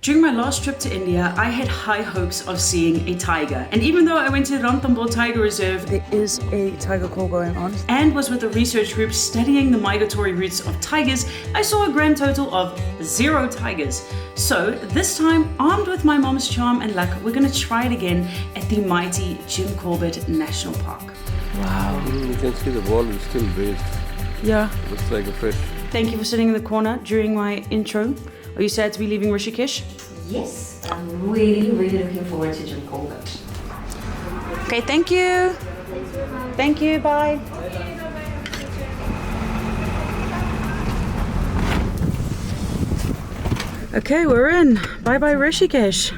During my last trip to India, I had high hopes of seeing a tiger. And even though I went to Ráchelle Tiger Reserve, there is a tiger call going on, and was with a research group studying the migratory routes of tigers, I saw a grand total of 0 tigers. So this time, armed with my mom's charm and luck, we're gonna try it again at the mighty Jim Corbett National Park. Wow. You can see the wall is still raised. Yeah. Looks like a fish. Thank you for sitting in the corner during my intro. Are you sad to be leaving Rishikesh? Yes, I'm really looking forward to Jim Corbett. Okay, thank you. Thank you, bye. Okay, we're in. Bye-bye Rishikesh.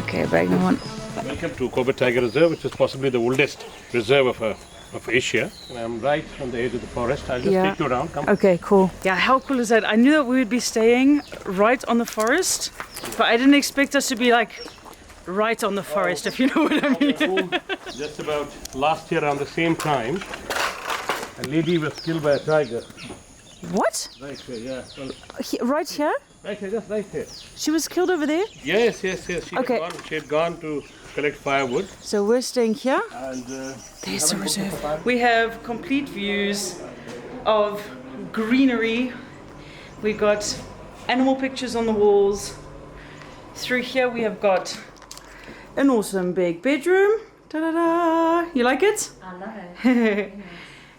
Okay, bag number 1. Welcome to Corbett Tiger Reserve, which is possibly the oldest reserve of Asia. And I'm right on the edge of the forest. I'll just take you around. Come. Okay, cool. Yeah, how cool is that? I knew that we would be staying right on the forest, but I didn't expect us to be like right on the forest, if you know what I mean. Just about last year around the same time, a lady was killed by a tiger. What? Right here, yeah. Well, Right here? right here, just right here. She was killed over there? Yes. She had gone to collect firewood. So we're staying here. And There's the reserve. We have complete views of greenery. We got animal pictures on the walls. Through here we have got an awesome big bedroom. Ta-da-da! You like it? I love it.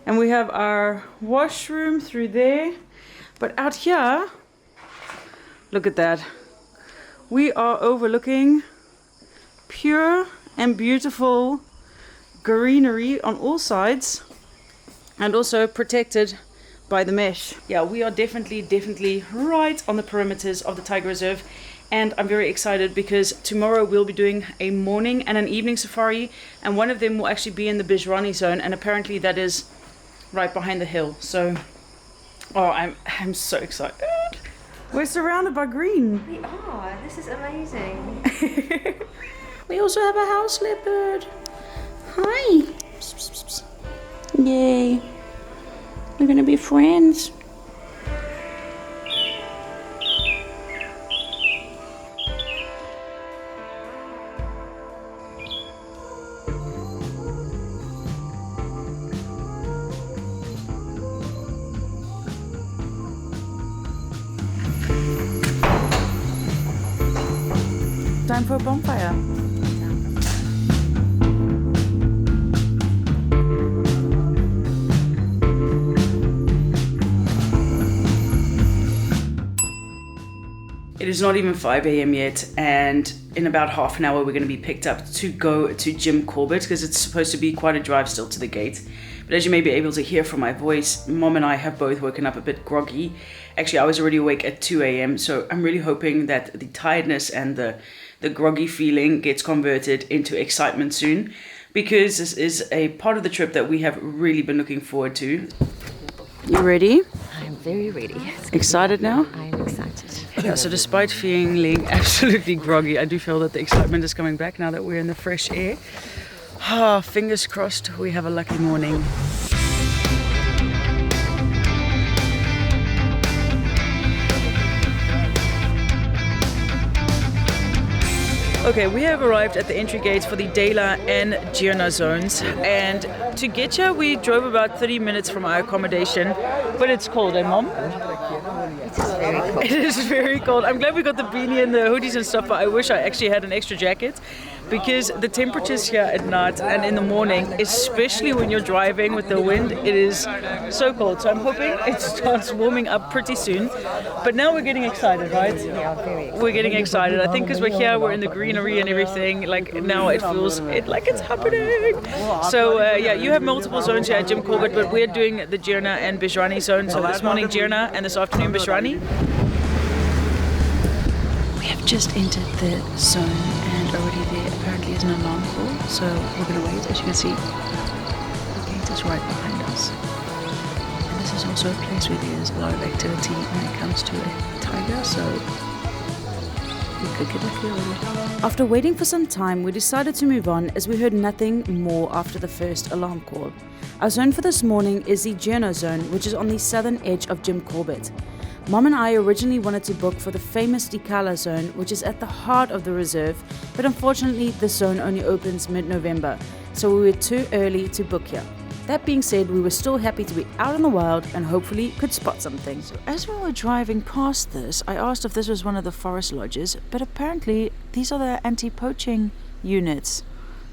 And we have our washroom through there. But out here, look at that. We are overlooking pure and beautiful greenery on all sides, and also protected by the mesh. Yeah, we are definitely right on the perimeters of the Tiger Reserve, and I'm very excited because tomorrow we'll be doing a morning and an evening safari, and one of them will actually be in the Bijrani Zone, and apparently that is right behind the hill. So, oh, I'm so excited. We're surrounded by green. We are. This is amazing. We also have a house leopard. Hi. Yay. We're gonna be friends. Time for a bonfire. It is not even 5 a.m. yet, and in about half an hour we're going to be picked up to go to Jim Corbett, because it's supposed to be quite a drive still to the gate. But as you may be able to hear from my voice, Mom and I have both woken up a bit groggy. Actually, I was already awake at 2 a.m, so I'm really hoping that the tiredness and the groggy feeling gets converted into excitement soon, because this is a part of the trip that we have really been looking forward to. You ready? I'm very ready. Excited now? I'm excited. Yeah, so despite feeling absolutely groggy, I do feel that the excitement is coming back now that we're in the fresh air. Ah, fingers crossed we have a lucky morning. Okay, we have arrived at the entry gate for the Dela and Jhirna zones, and to get here we drove about 30 minutes from our accommodation, but it's cold, eh Mom? It is very cold. It is very cold. I'm glad we got the beanie and the hoodies and stuff, but I wish I actually had an extra jacket, because the temperatures here at night and in the morning, especially when you're driving with the wind, it is so cold. So I'm hoping it starts warming up pretty soon. But now we're getting excited, right? Yeah, very excited. We're getting excited. I think because we're here, we're in the greenery and everything. Like now it feels like it's happening. So yeah, you have multiple zones here at Jim Corbett, but we're doing the Jhirna and Bijrani zone. So this morning Jhirna and this afternoon Bijrani. We have just entered the zone, and already there apparently is an alarm call. So we're going to wait. As you can see, the gate is right behind us. And this is also a place where there is a lot of activity when it comes to a tiger. So After waiting for some time, we decided to move on as we heard nothing more after the first alarm call. Our zone for this morning is the Jhirna Zone, which is on the southern edge of Jim Corbett. Mom and I originally wanted to book for the famous Ráchelle zone, which is at the heart of the reserve, but unfortunately this zone only opens mid-November, so we were too early to book here. That being said, we were still happy to be out in the wild and hopefully could spot something. So as we were driving past this, I asked if this was one of the forest lodges, but apparently these are the anti-poaching units.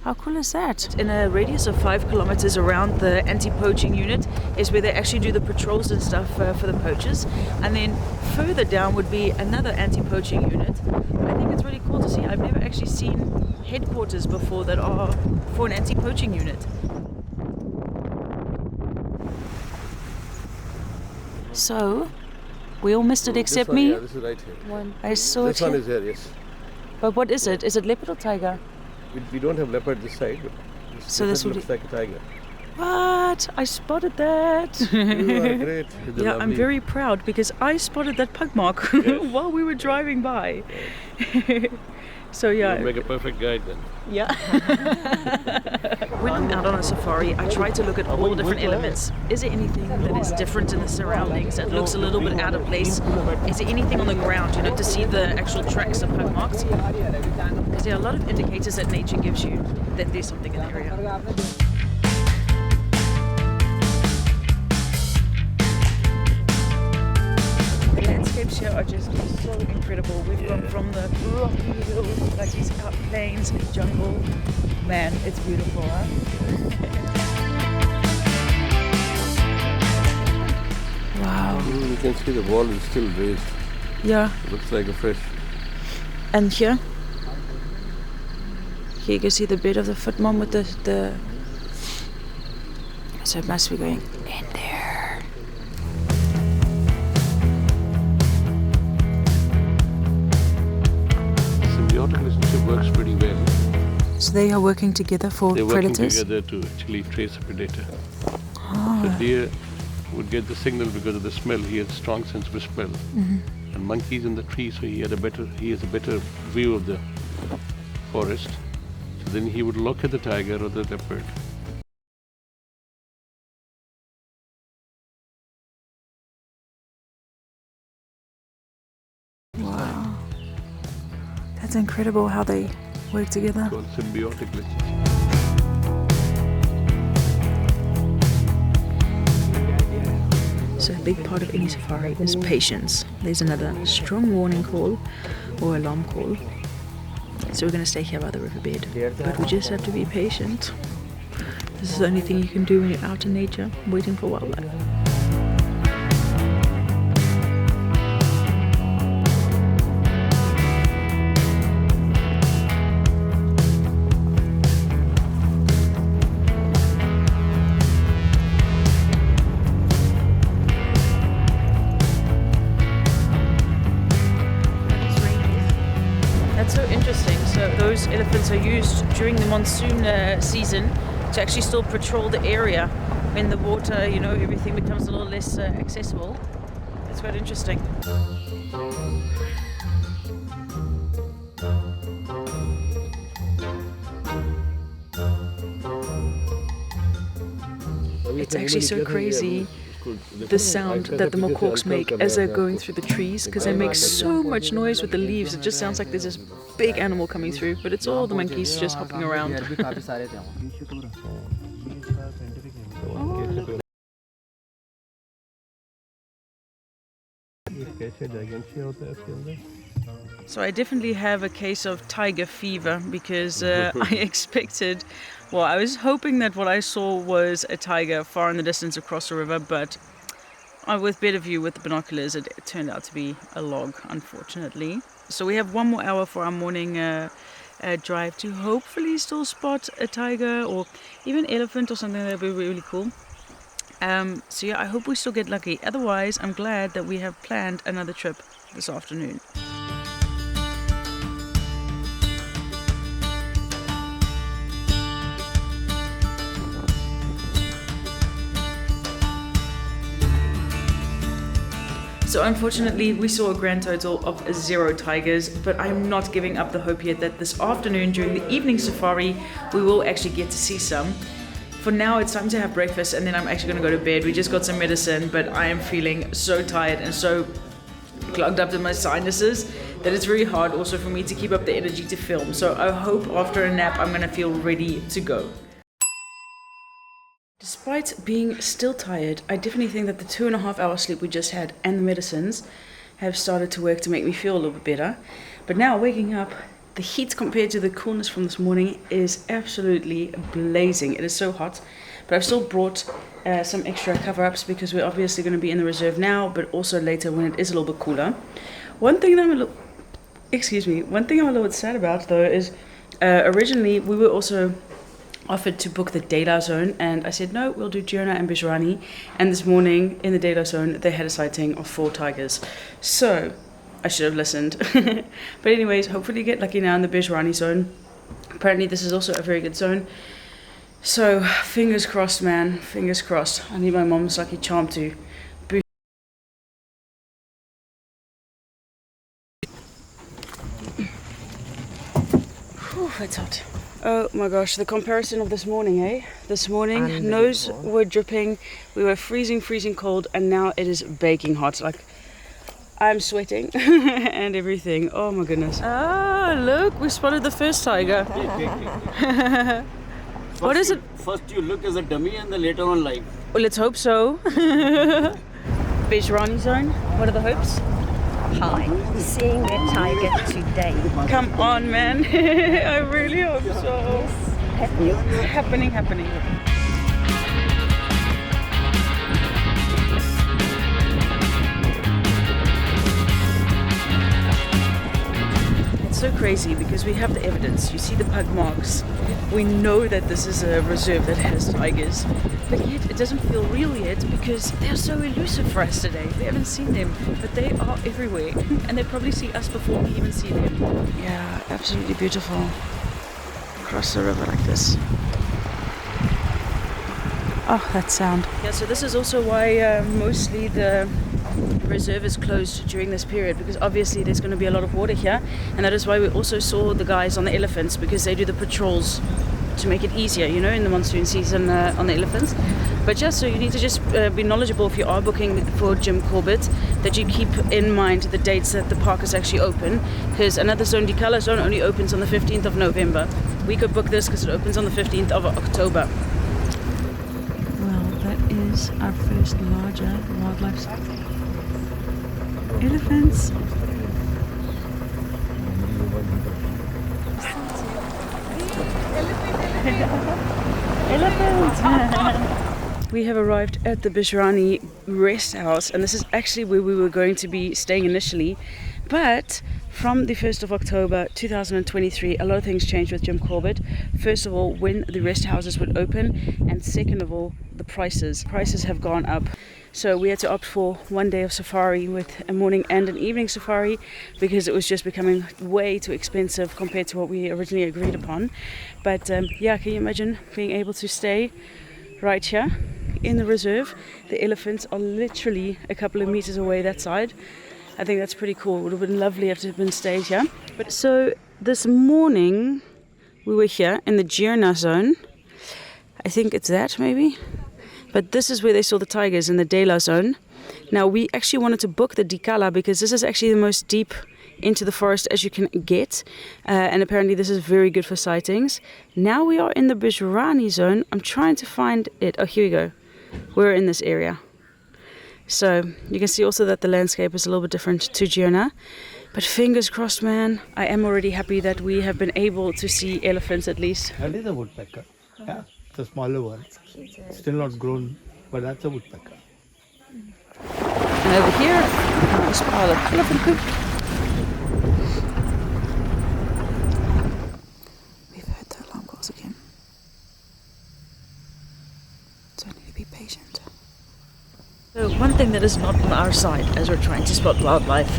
How cool is that? In a radius of 5 kilometers around the anti-poaching unit is where they actually do the patrols and stuff for the poachers. And then further down would be another anti-poaching unit. I think it's really cool to see. I've never actually seen headquarters before that are for an anti-poaching unit. So, we all missed it except one, me. Yeah, this is right here. I saw This it one here. is here, yes. But what is it? Is it leopard or tiger? We don't have leopard this side, but So this would looks like a tiger. What? I spotted that. You are great. It's Yeah, I'm lovely. very proud because I spotted that pug mark while we were driving by. So yeah. You make a perfect guide then. Yeah. When I'm out on a safari, I try to look at all different elements. Is there anything that is different in the surroundings that looks a little bit out of place? Is there anything on the ground, to see the actual tracks of pug marks? Because there are a lot of indicators that nature gives you that there's something in the area. The landscapes here are just so incredible. We've gone from the rocky hills, like these out plains and jungle. Man, it's beautiful, huh? Wow. You can see the wall is still raised. Yeah. Looks like a fresh. And here you can see the bed of the footmom with the so it must be going in there. Symbiotic relationship works pretty well. So they are working together for They're working predators? together to actually trace a predator. The deer would get the signal because of the smell. He has a strong sense of smell. And monkeys in the tree, so he has a better view of the forest. So then he would look at the tiger or the leopard. Wow. That's incredible how they work together. Called symbiotic relationship. So a big part of any safari is patience. There's another strong warning call or alarm call. So we're going to stay here by the riverbed. But we just have to be patient. This is the only thing you can do when you're out in nature, waiting for wildlife. That's so interesting. So those elephants are used during the monsoon season to actually still patrol the area when the water, everything becomes a little less accessible. That's quite interesting. It's actually so crazy, the sound that the macaques make as they're going through the trees, because they make so much noise with the leaves. It just sounds like there's this big animal coming through, but it's all the monkeys just hopping around. So I definitely have a case of tiger fever because I expected, I was hoping that what I saw was a tiger far in the distance across the river, but with better view with the binoculars, it turned out to be a log, unfortunately. So we have 1 more hour for our morning drive to hopefully still spot a tiger or even elephant or something that would be really cool. So yeah, I hope we still get lucky. Otherwise, I'm glad that we have planned another trip this afternoon. So unfortunately, we saw a grand total of 0 tigers, but I'm not giving up the hope yet that this afternoon during the evening safari, we will actually get to see some. For now, it's time to have breakfast and then I'm actually gonna go to bed. We just got some medicine, but I am feeling so tired and so clogged up in my sinuses that it's very hard also for me to keep up the energy to film. So I hope after a nap, I'm gonna feel ready to go. Despite being still tired, I definitely think that the 2.5 hour sleep we just had and the medicines have started to work to make me feel a little bit better. But now waking up, the heat compared to the coolness from this morning is absolutely blazing. It is so hot, but I've still brought some extra cover-ups because we're obviously going to be in the reserve now, but also later when it is a little bit cooler. One thing I'm a little bit sad about though is originally we were also offered to book the Dela Zone, and I said no, we'll do Jhirna and Bijrani. And this morning in the Dela Zone they had a sighting of 4 tigers, so I should have listened. But anyways, hopefully get lucky now in the Bijrani Zone. Apparently this is also a very good zone, so fingers crossed, man, fingers crossed. I need my mom's lucky charm to boost. Whew, it's hot. Oh my gosh, the comparison of this morning, eh? This morning, nose were dripping, we were freezing cold, and now it is baking hot. Like, I'm sweating and everything. Oh my goodness. Ah, look, we spotted the first tiger. What is it? First you look as a dummy and then later on live. Well, let's hope so. Bijrani Zone, what are the hopes? Hi, seeing a tiger today. Come on, man. I really hope so. Happening. It's so crazy because we have the evidence. You see the pug marks. We know that this is a reserve that has tigers, but yet it doesn't feel real yet because they're so elusive for us today. We haven't seen them, but they are everywhere, and they probably see us before we even see them. Yeah, absolutely beautiful. Across the river like this. Oh, that sound. Yeah, so this is also why mostly the reserve is closed during this period, because obviously there's going to be a lot of water here, and that is why we also saw the guys on the elephants, because they do the patrols to make it easier, you know, in the monsoon season on the elephants. But yeah, so you need to just be knowledgeable if you are booking for Jim Corbett, that you keep in mind the dates that the park is actually open, because another zone, the Dikala Zone, only opens on the 15th of November. We could book this because it opens on the 15th of October. Well, that is our first larger wildlife sighting. Elephants. Elephants. We have arrived at the Bijrani rest house, and this is actually where we were going to be staying initially, but from the 1st of October 2023 a lot of things changed with Jim Corbett. First of all, when the rest houses would open, and second of all, the prices have gone up. So we had to opt for 1 day of safari with a morning and an evening safari, because it was just becoming way too expensive compared to what we originally agreed upon. But yeah, can you imagine being able to stay right here in the reserve? The elephants are literally a couple of meters away that side. I think that's pretty cool. It would have been lovely if it had been stayed here. But so this morning we were here in the Jhirna Zone. I think it's that maybe. But this is where they saw the tigers, in the Dela Zone. Now we actually wanted to book the Dikala because this is actually the most deep into the forest as you can get, and apparently this is very good for sightings. Now we are in the Bijrani Zone. I'm trying to find it. Oh, here we go. We're in this area. So you can see also that the landscape is a little bit different to Jhirna. But fingers crossed, man. I am already happy that we have been able to see elephants at least. That is a woodpecker. Yeah, it's a smaller one. Still not grown, but that's a woodpecker. And over here, a nice pile of elephant poop. We've heard the alarm calls again. So I need to be patient. So one thing that is not on our side as we're trying to spot wildlife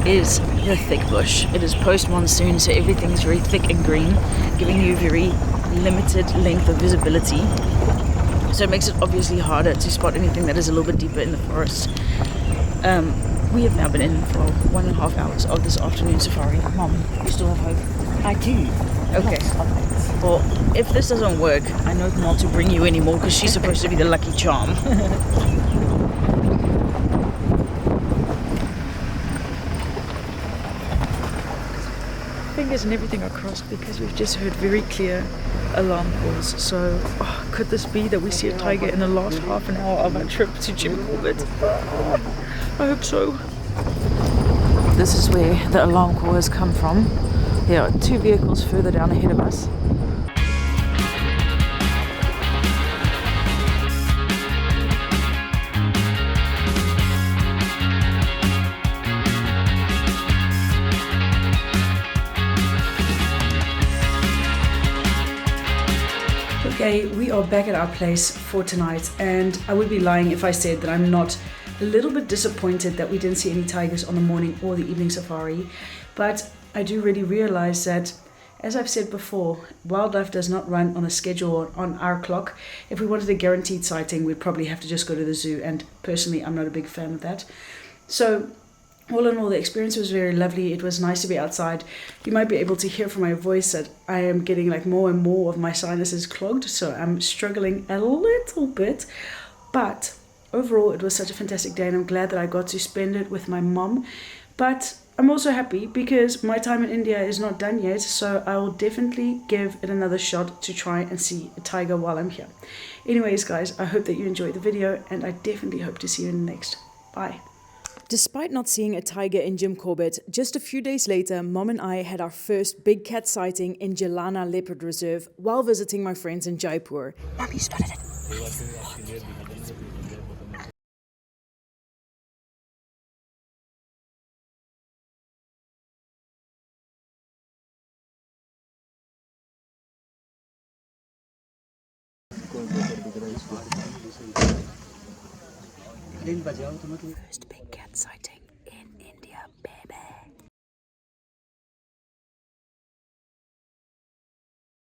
is the thick bush. It is post-monsoon, so everything's very thick and green, giving you very limited length of visibility. So it makes it obviously harder to spot anything that is a little bit deeper in the forest. We have now been in for 1.5 hours of this afternoon safari. Mom, you still have hope? I do. Okay. Well, if this doesn't work, I know not to bring you anymore because she's supposed to be the lucky charm. Fingers and everything are crossed because we've just heard very clear alarm calls. So, could this be that we see a tiger in the last half an hour of our trip to Jim Corbett? I hope so. This is where the alarm call has come from. There are 2 vehicles further down ahead of us. Okay, we are back at our place for tonight, and I would be lying if I said that I'm not a little bit disappointed that we didn't see any tigers on the morning or the evening safari. But I do really realize that, as I've said before, wildlife does not run on a schedule on our clock. If we wanted a guaranteed sighting, we'd probably have to just go to the zoo, and personally I'm not a big fan of that. So all in all, the experience was very lovely. It was nice to be outside. You might be able to hear from my voice that I am getting like more and more of my sinuses clogged, so I'm struggling a little bit. But overall, it was such a fantastic day, and I'm glad that I got to spend it with my mom. But I'm also happy because my time in India is not done yet, so I will definitely give it another shot to try and see a tiger while I'm here. Anyways, guys, I hope that you enjoyed the video, and I definitely hope to see you in the next. Bye. Despite not seeing a tiger in Jim Corbett, just a few days later, Mom and I had our first big cat sighting in Jhirna Leopard Reserve while visiting my friends in Jaipur. Mom, you spotted it. First big cat sighting.